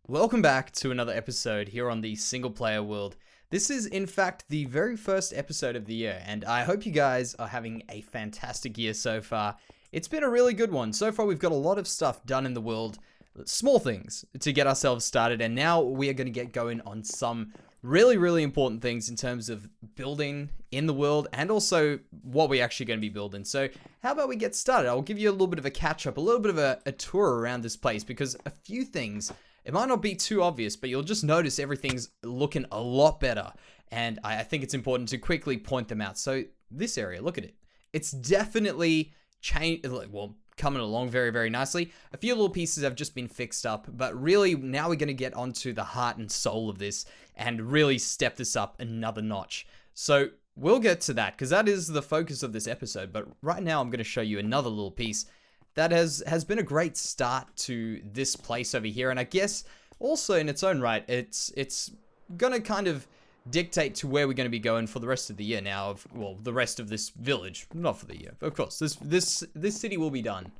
Welcome back to another episode here on the single player world. This is in fact the very first episode of the year, and I hope you guys are having a fantastic year so far. It's been a really good one. So far we've got a lot of stuff done in the world, small things to get ourselves started, and now we are going to get going on some really important things in terms of building in the world and also what we're actually going to be building. So how about we get started? I'll give you a little bit of a catch up, a little bit of a tour around this place, because a few things, it might not be too obvious, but you'll just notice everything's looking a lot better. And I think it's important to quickly point them out. So this area, look at it. It's definitely changed, well, coming along very nicely. A few little pieces have just been fixed up, but really now we're going to get onto the heart and soul of this and really step this up another notch. So we'll get to that because that is the focus of this episode. But right now I'm going to show you another little piece that has been a great start to this place over here. And I guess also in its own right, it's going to kind of dictate to where we're going to be going for the rest of the year now. Well, the rest of this village, not for the year. Of course, this city will be done.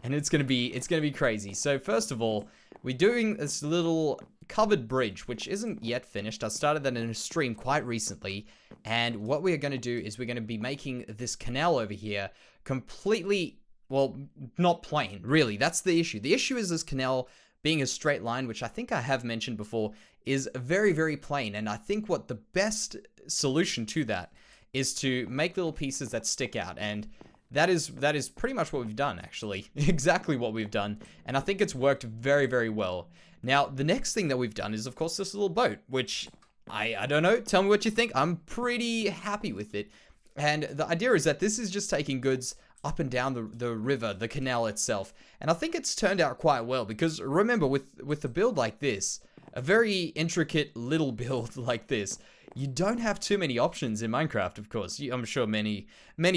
And it's going to be crazy. So first of all, we're doing this little covered bridge, which isn't yet finished. I started that in a stream quite recently. And what we are going to do is we're going to be making this canal over here completely, well, not plain, really. That's the issue. The issue is this canal being a straight line, which I think I have mentioned before, is very plain. And I think what the best solution to that is to make little pieces that stick out. And that is pretty much what we've done, actually. Exactly what we've done. And I think it's worked very well. Now, the next thing that we've done is, of course, this little boat, which I don't know. Tell me what you think. I'm pretty happy with it. And the idea is that this is just taking goods up and down the river, the canal itself. And I think it's turned out quite well because remember, with a build like this, a very intricate little build like this, you don't have too many options in Minecraft, of course. I'm sure many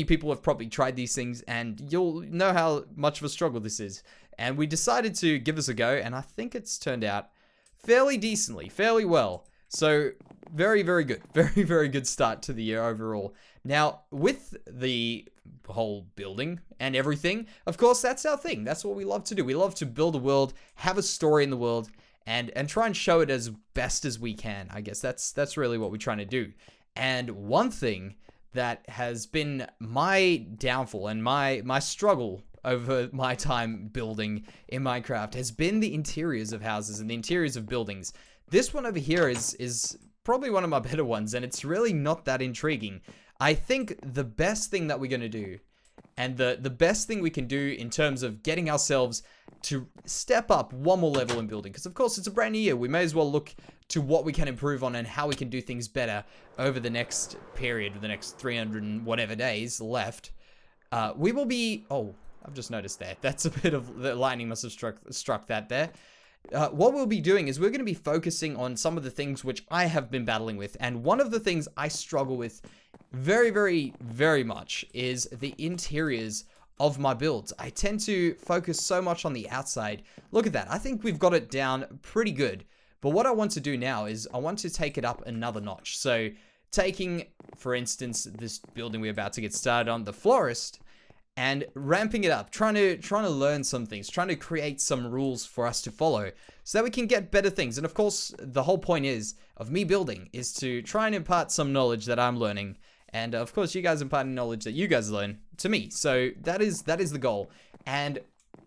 people have probably tried these things and you'll know how much of a struggle this is. And we decided to give this a go, and I think it's turned out fairly decently, fairly well. So very good, very good start to the year overall. Now, with the whole building and everything, of course, that's our thing. That's what we love to do. We love to build a world, have a story in the world, and try and show it as best as we can. I guess that's really what we're trying to do. And one thing that has been my downfall and my struggle over my time building in Minecraft has been the interiors of houses and the interiors of buildings. This one over here is probably one of my better ones, and it's really not that intriguing. I think the best thing that we're going to do, and the best thing we can do in terms of getting ourselves to step up one more level in building, because of course it's a brand new year, we may as well look to what we can improve on and how we can do things better over the next period, the next 300 and whatever days left. We will be, oh, I've just noticed that. That's a bit of, the lightning must have struck that there. What we'll be doing is we're going to be focusing on some of the things which I have been battling with. And one of the things I struggle with very much is the interiors of my builds. I tend to focus so much on the outside. Look at that. I think we've got it down pretty good. But what I want to do now is I want to take it up another notch. So taking, for instance, this building we're about to get started on, the Florist, and ramping it up, trying to learn some things, trying to create some rules for us to follow so that we can get better things. And of course, the whole point of me building is to try and impart some knowledge that I'm learning. And of course, you guys imparting knowledge that you guys learn to me. So that is the goal. And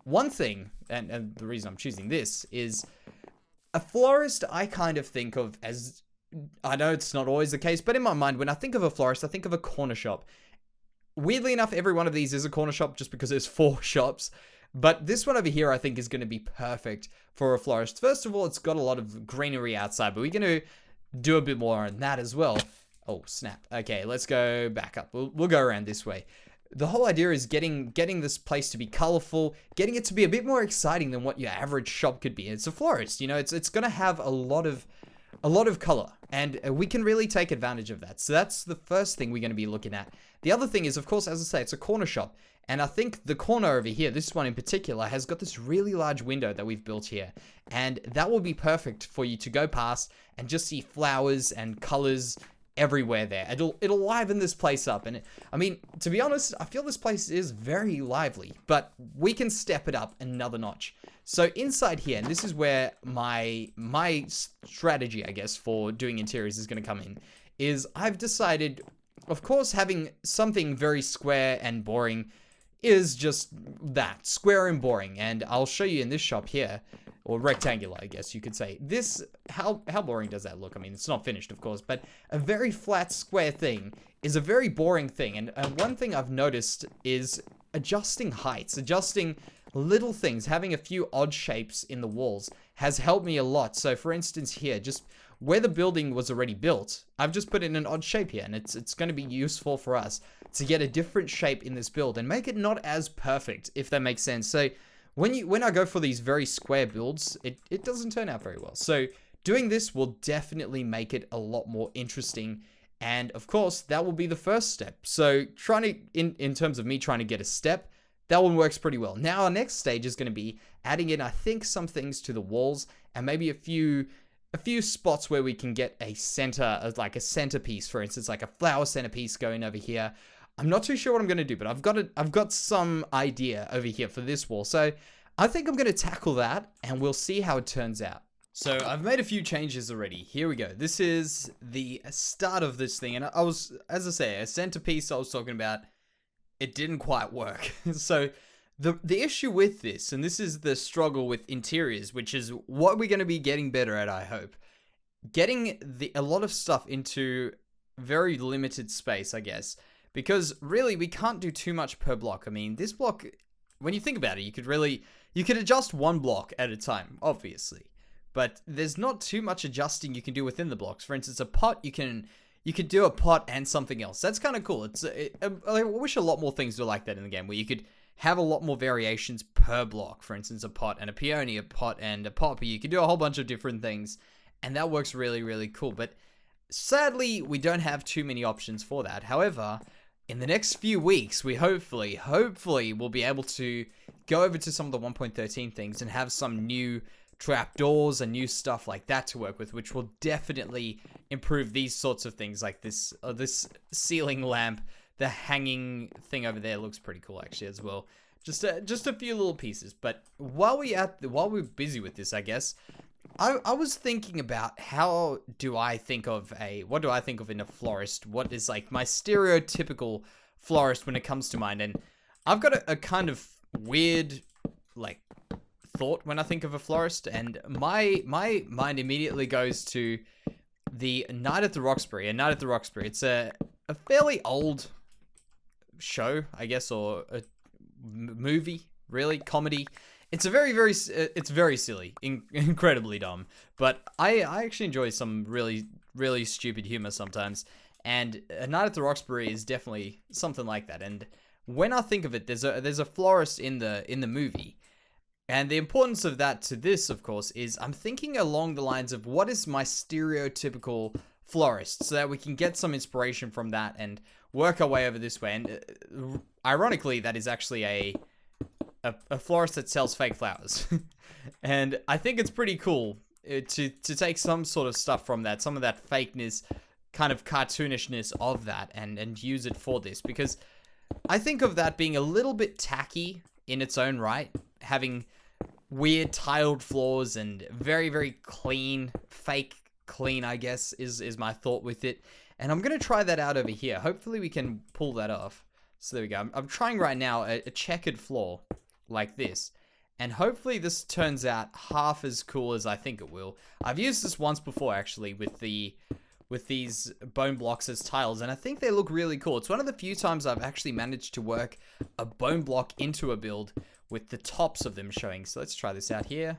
one thing, and the reason I'm choosing this is a florist I kind of think of as, I know it's not always the case, but in my mind, when I think of a florist, I think of a corner shop. Weirdly enough, every one of these is a corner shop just because there's 4 shops. But this one over here, I think, is going to be perfect for a florist. First of all, it's got a lot of greenery outside, but we're going to do a bit more on that as well. Oh, snap. Okay, let's go back up. We'll go around this way. The whole idea is getting this place to be colorful, getting it to be a bit more exciting than what your average shop could be. It's a florist, you know, it's going to have a lot of color, and we can really take advantage of that. So that's the first thing we're going to be looking at. The other thing is, of course, as I say, it's a corner shop. And I think the corner over here, this one in particular, has got this really large window that we've built here. And that will be perfect for you to go past and just see flowers and colors everywhere there. It'll liven this place up. And I mean, to be honest, I feel this place is very lively, but we can step it up another notch. So inside here, and this is where my strategy, I guess, for doing interiors is going to come in, is I've decided, of course, having something very square and boring is just that, square and boring. And I'll show you in this shop here, or rectangular, I guess you could say. This, how boring does that look? I mean, it's not finished, of course, but a very flat square thing is a very boring thing. And one thing I've noticed is adjusting heights, adjusting little things, having a few odd shapes in the walls has helped me a lot. So for instance here, just where the building was already built, I've just put in an odd shape here, and it's going to be useful for us to get a different shape in this build and make it not as perfect, if that makes sense. So when I go for these very square builds, it doesn't turn out very well. So doing this will definitely make it a lot more interesting. And of course, that will be the first step. So trying to, in terms of me trying to get a step, that one works pretty well. Now our next stage is going to be adding in, I think, some things to the walls and maybe a few spots where we can get a center, like a centerpiece, for instance, like a flower centerpiece going over here. I'm not too sure what I'm going to do, but I've got some idea over here for this wall. So I think I'm going to tackle that and we'll see how it turns out. So I've made a few changes already. Here we go. This is the start of this thing. And I was, as I say, a centerpiece I was talking about, it didn't quite work. So the issue with this, and this is the struggle with interiors, which is what we're going to be getting better at, I hope. Getting a lot of stuff into very limited space, I guess. Because really, we can't do too much per block. I mean, this block, when you think about it, you could adjust one block at a time, obviously. But there's not too much adjusting you can do within the blocks. For instance, a pot, you could do a pot and something else. That's kind of cool. I wish a lot more things were like that in the game, where you could have a lot more variations per block. For instance, a pot and a peony, a pot and a poppy. You could do a whole bunch of different things, and that works really, really cool. But sadly, we don't have too many options for that. However, in the next few weeks, we hopefully will be able to go over to some of the 1.13 things and have some new trapdoors and new stuff like that to work with, which will definitely improve these sorts of things, like this ceiling lamp. The hanging thing over there looks pretty cool actually as well. Just a few little pieces. But while we're busy with this, I guess I was thinking about what do I think of in a florist? What is like my stereotypical florist when it comes to mind? And I've got a kind of weird like thought when I think of a florist, and my mind immediately goes to the Night at the Roxbury. A Night at the Roxbury. It's a fairly old show, I guess, or a movie, really, comedy. It's a it's very silly, incredibly dumb, but I actually enjoy some really, really stupid humor sometimes, and A Night at the Roxbury is definitely something like that. And when I think of it, there's a florist in the movie, and the importance of that to this, of course, is I'm thinking along the lines of what is my stereotypical florist, so that we can get some inspiration from that and work our way over this way. And ironically, that is actually a florist that sells fake flowers. And I think it's pretty cool to take some sort of stuff from that, some of that fakeness, kind of cartoonishness of that, and use it for this, because I think of that being a little bit tacky in its own right, having weird tiled floors and very, very clean, fake clean, I guess, is my thought with it. And I'm going to try that out over here. Hopefully we can pull that off. So there we go. I'm trying right now a checkered floor like this. And hopefully this turns out half as cool as I think it will. I've used this once before, actually, with these bone blocks as tiles, and I think they look really cool. It's one of the few times I've actually managed to work a bone block into a build with the tops of them showing. So let's try this out here.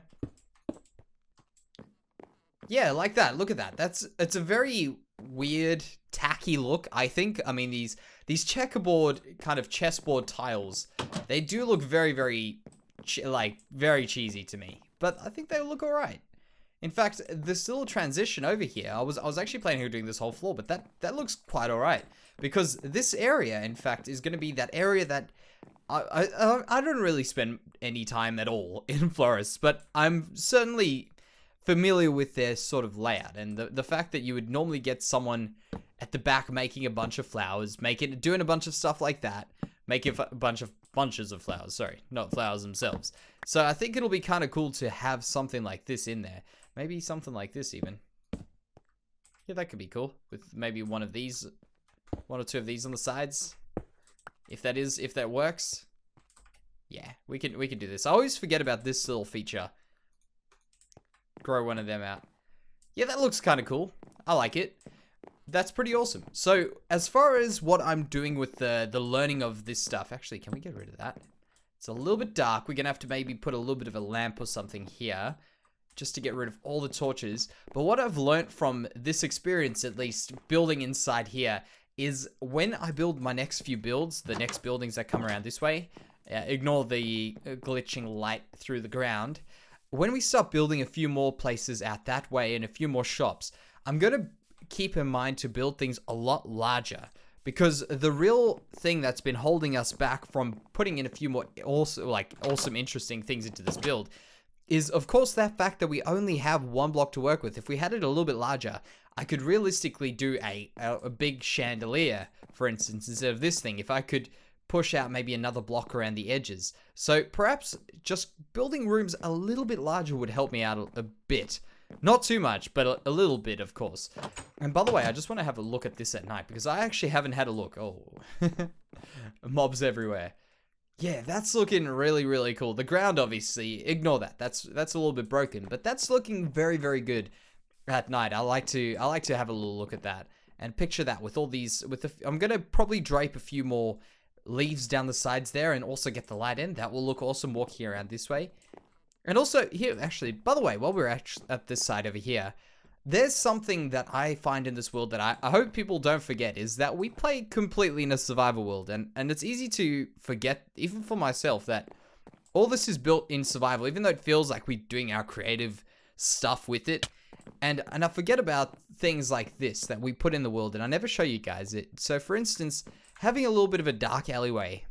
Yeah, like that. Look at that. It's a very weird, tacky look, I think. I mean, these checkerboard kind of chessboard tiles, they do look very, very, very cheesy to me. But I think they look all right. In fact, this little transition over here, I was actually planning on doing this whole floor, but that looks quite all right. Because this area, in fact, is going to be that area that I don't really spend any time at all in florists, but I'm certainly familiar with their sort of layout, and the fact that you would normally get someone at the back making a bunch of flowers, doing a bunch of stuff like that, making a bunches of flowers, sorry, not flowers themselves. So I think it'll be kind of cool to have something like this in there. Maybe something like this even. Yeah, that could be cool, with maybe one or two of these on the sides. If that works. Yeah, we can do this. I always forget about this little feature. Grow one of them out. Yeah, that looks kind of cool. I like it. That's pretty awesome. So, as far as what I'm doing with the learning of this stuff, actually, can we get rid of that? It's a little bit dark. We're going to have to maybe put a little bit of a lamp or something here, just to get rid of all the torches. But what I've learnt from this experience, at least, building inside here, is when I build my next few builds, the next buildings that come around this way, ignore the glitching light through the ground. When we start building a few more places out that way and a few more shops, I'm going to keep in mind to build things a lot larger, because the real thing that's been holding us back from putting in a few more awesome, interesting things into this build is, of course, that fact that we only have one block to work with. If we had it a little bit larger, I could realistically do a big chandelier, for instance, instead of this thing. If I could push out maybe another block around the edges. So perhaps just building rooms a little bit larger would help me out a bit. Not too much, but a little bit, of course. And by the way, I just want to have a look at this at night, because I actually haven't had a look. Oh, mobs everywhere. Yeah, that's looking really, really cool. The ground, obviously, ignore that. That's a little bit broken, but that's looking very, very good at night. I like to have a little look at that and picture that with all these. I'm gonna probably drape a few more leaves down the sides there and also get the light in. That will look awesome walking around this way. And also here, actually, by the way, while we're at this side over here, there's something that I find in this world that I hope people don't forget, is that we play completely in a survival world. And it's easy to forget, even for myself, that all this is built in survival, even though it feels like we're doing our creative stuff with it. And I forget about things like this that we put in the world, and I never show you guys it. So for instance, having a little bit of a dark alleyway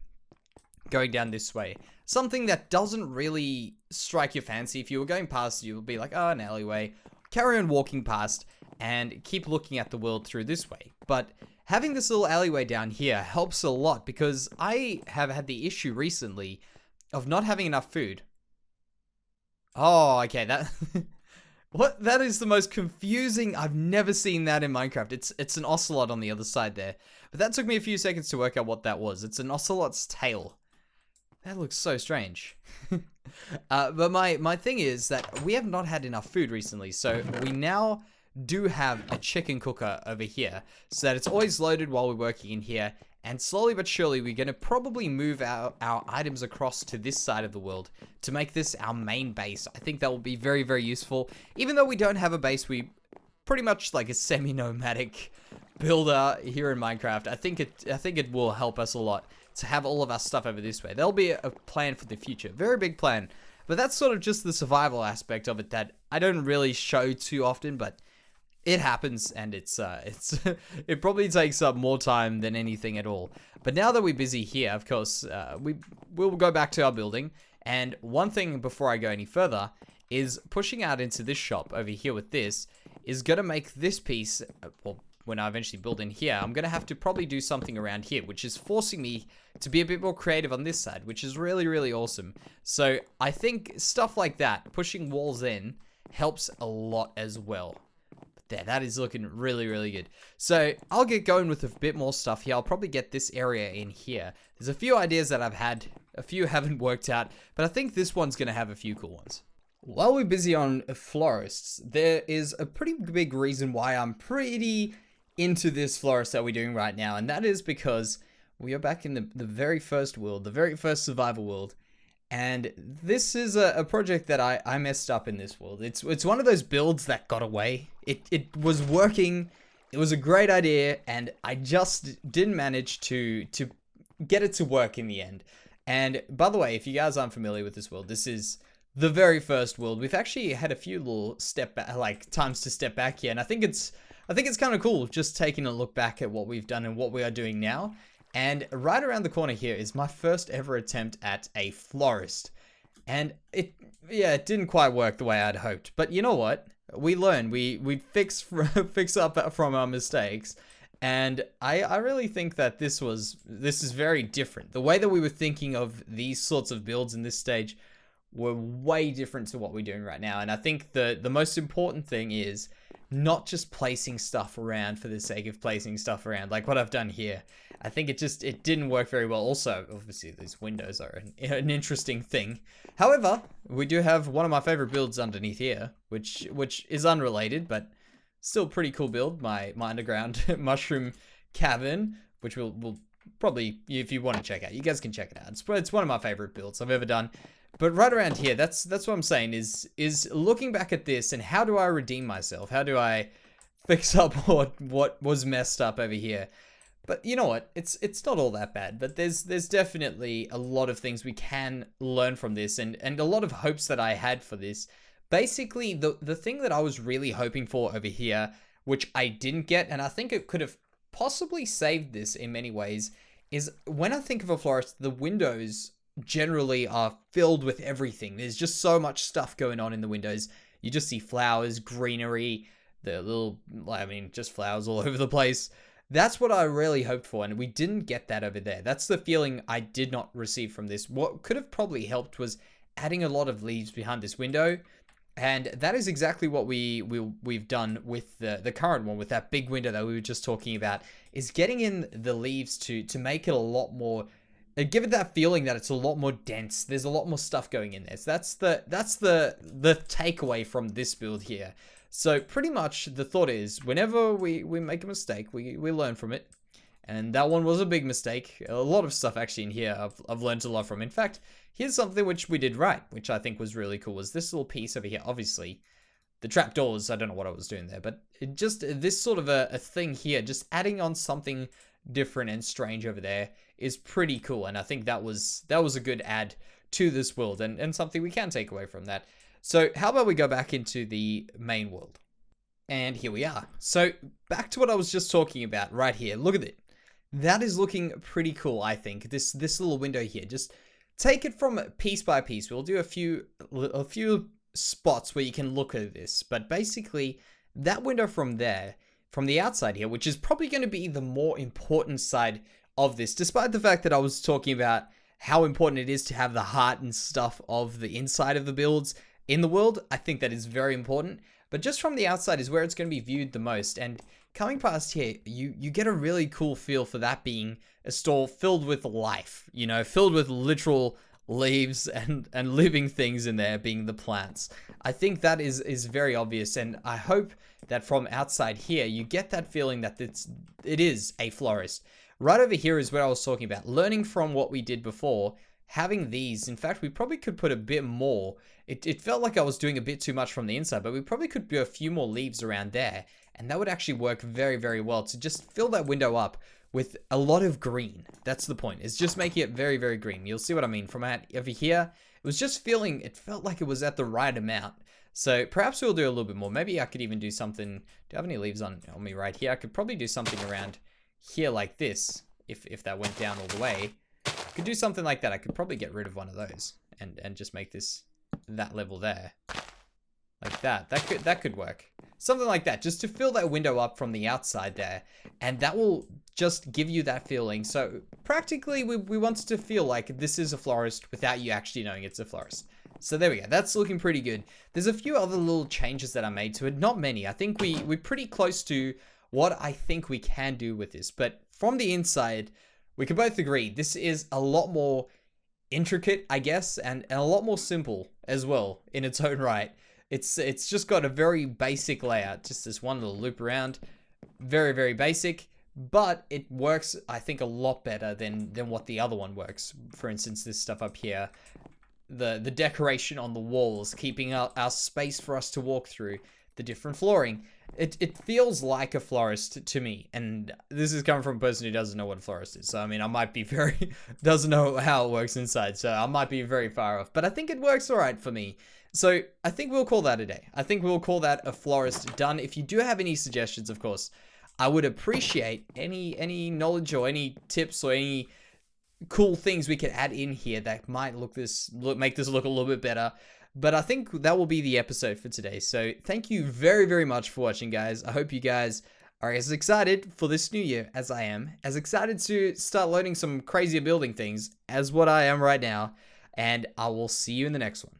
going down this way, something that doesn't really strike your fancy. If you were going past, you would be like, oh, an alleyway. Carry on walking past and keep looking at the world through this way. But having this little alleyway down here helps a lot, because I have had the issue recently of not having enough food. Oh, okay, that... What? That is the most confusing... I've never seen that in Minecraft. It's an ocelot on the other side there. But that took me a few seconds to work out what that was. It's an ocelot's tail. That looks so strange. But my thing is that we have not had enough food recently, so we now do have a chicken cooker over here, so that it's always loaded while we're working in here, and slowly but surely we're going to probably move our items across to this side of the world to make this our main base. I think that will be very, very useful. Even though we don't have a base, we pretty much like a semi-nomadic builder here in Minecraft. I think it will help us a lot to have all of our stuff over this way. There'll be a plan for the future. Very big plan. But that's sort of just the survival aspect of it that I don't really show too often, but it happens, and it probably takes up more time than anything at all. But now that we're busy here, of course, we'll go back to our building. And one thing before I go any further is pushing out into this shop over here with this is going to make this piece, well, when I eventually build in here, I'm going to have to probably do something around here, which is forcing me to be a bit more creative on this side, which is really, really awesome. So I think stuff like that, pushing walls in, helps a lot as well. There, that is looking really, really good. So I'll get going with a bit more stuff here. I'll probably get this area in here. There's a few ideas that I've had. A few haven't worked out, but I think this one's going to have a few cool ones. While we're busy on florists, there is a pretty big reason why I'm pretty into this florist that we're doing right now, and that is because we are back in the very first world, the very first survival world. And this is a project that I messed up in this world. It's one of those builds that got away. It was working. It was a great idea, and I just didn't manage to get it to work in the end. And by the way, if you guys aren't familiar with this world, this is the very first world. We've actually had a few little times to step back here, and I think it's kind of cool just taking a look back at what we've done and what we are doing now. And right around the corner here is my first ever attempt at a florist. And it didn't quite work the way I'd hoped. But you know what? We learn. We fix fix up from our mistakes. And I really think that this is very different. The way that we were thinking of these sorts of builds in this stage were way different to what we're doing right now. And I think the most important thing is not just placing stuff around for the sake of placing stuff around, like what I've done here. I think it didn't work very well. Also, obviously, these windows are an interesting thing. However, we do have one of my favorite builds underneath here, which is unrelated, but still pretty cool build. My underground mushroom cavern, which we'll probably, if you want to check out, you guys can check it out. It's one of my favorite builds I've ever done. But right around here, that's what I'm saying is looking back at this and how do I redeem myself? How do I fix up what was messed up over here? But you know what? It's not all that bad. But there's definitely a lot of things we can learn from this, and a lot of hopes that I had for this. Basically, the thing that I was really hoping for over here, which I didn't get, and I think it could have possibly saved this in many ways, is when I think of a florist, the windows generally are filled with everything. There's just so much stuff going on in the windows. You just see flowers, greenery, just flowers all over the place. That's what I really hoped for, and we didn't get that over there. That's the feeling I did not receive from this. What could have probably helped was adding a lot of leaves behind this window, and that is exactly what we've done with the current one, with that big window that we were just talking about, is getting in the leaves to make it a lot more, give it that feeling that it's a lot more dense. There's a lot more stuff going in there. So that's the takeaway from this build here. So pretty much the thought is, whenever we make a mistake, we learn from it. And that one was a big mistake. A lot of stuff actually in here I've learned a lot from. In fact, here's something which we did right, which I think was really cool, was this little piece over here. Obviously, the trapdoors, I don't know what I was doing there, but this sort of a thing here, just adding on something different and strange over there is pretty cool. And I think that was a good add to this world, and something we can take away from that. So how about we go back into the main world? And here we are. So back to what I was just talking about right here. Look at it. That is looking pretty cool, I think. This little window here. Just take it from piece by piece. We'll do a few spots where you can look at this. But basically, that window from there, from the outside here, which is probably going to be the more important side of this, despite the fact that I was talking about how important it is to have the heart and stuff of the inside of the builds in the world. I think that is very important. But just from the outside is where it's going to be viewed the most. And coming past here, you get a really cool feel for that being a store filled with life, you know, filled with literal leaves and living things in there, being the plants. I think that is very obvious, and I hope that from outside here, you get that feeling that it is a florist. Right over here is where I was talking about, learning from what we did before, having these. In fact, we probably could put a bit more. It felt like I was doing a bit too much from the inside, but we probably could do a few more leaves around there, and that would actually work very, very well to just fill that window up with a lot of green. That's the point. It's just making it very, very green. You'll see what I mean. From out over here, it was just it felt like it was at the right amount. So perhaps we'll do a little bit more. Maybe I could even do something. Do I have any leaves on me right here? I could probably do something around here like this. If that went down all the way, I could do something like that. I could probably get rid of one of those and just make this that level there. Like that. That could work. Something like that, just to fill that window up from the outside there. And that will just give you that feeling. So practically, we wanted to feel like this is a florist without you actually knowing it's a florist. So there we go. That's looking pretty good. There's a few other little changes that I made to it. Not many. I think we're pretty close to what I think we can do with this. But from the inside, we can both agree this is a lot more intricate, I guess, and a lot more simple as well in its own right. It's just got a very basic layout, just this one little loop around. Very, very basic, but it works, I think, a lot better than what the other one works. For instance, this stuff up here, the decoration on the walls, keeping our space for us to walk through, the different flooring. It feels like a florist to me, and this is coming from a person who doesn't know what a florist is. So I mean, I might be doesn't know how it works inside, so I might be very far off, but I think it works all right for me. So I think we'll call that a day. I think we'll call that a florist done. If you do have any suggestions, of course, I would appreciate any knowledge or any tips or any cool things we could add in here that might make this look a little bit better. But I think that will be the episode for today. So thank you very, very much for watching, guys. I hope you guys are as excited for this new year as I am, as excited to start learning some crazier building things as what I am right now. And I will see you in the next one.